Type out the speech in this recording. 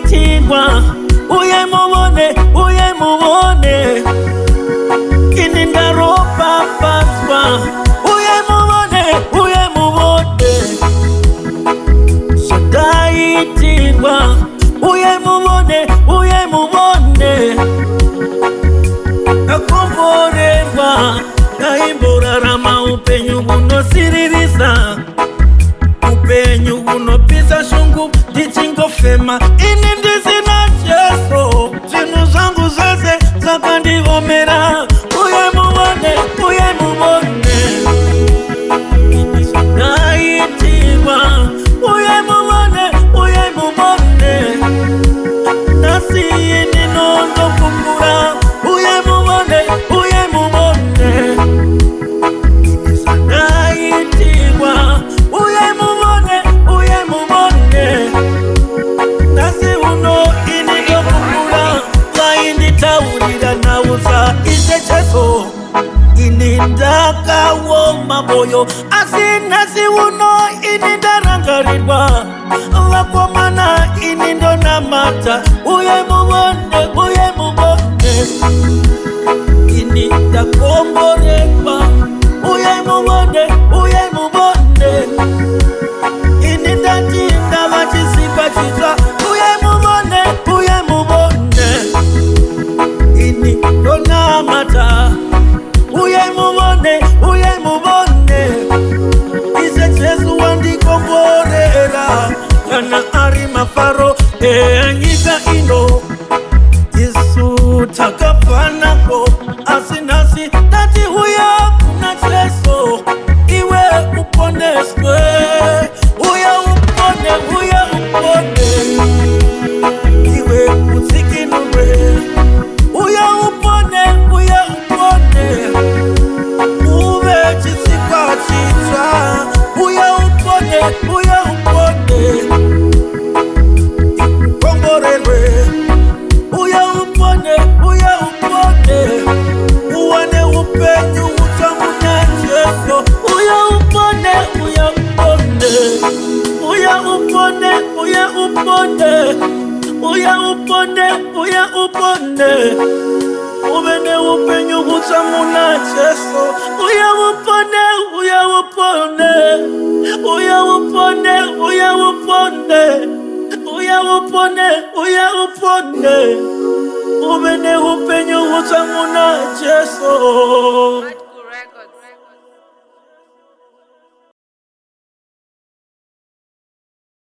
itirwa uye mubone ini ndaropa fazwa uye mubone shadaitirwa uye mubone nakomborerwa naimborarama upenyu bunosiririza upenyu bunopisa shungu ndichingofema ini ndisina Jesu zvinhu zvangu zvose zvakandiomera uye mubone ini zvadaitirwa uye mubone nasi ini nondokumbura uye mubone ini zvadaitirwa uye mubone nasi uno ini ndokumbura vainditaurira nauza ise Jesu ini ndakaoma moyo asi nhasi uno ini ndarangarirwa vakomana ini ndonamata uye mubone ini ndakomborerwa uye mubone ini ndatinda vachisikwa chitsva uye mubone ini ndonamata uye mubone ise Jesu wandikomborera kana ari mafaro enyika ino Yesu takafanako asi nasi tati uya kuna Jesu iwe uponeswe uya upone iwe utsikinurwe uya upone uve chisikwa chitsva uya upone ukomborerwe uya upone uwane upenyu utsva muna Jesu uya upone uve neupenyu utsva muna Jesu uya upone uve neupenyu utsva muna Jesu.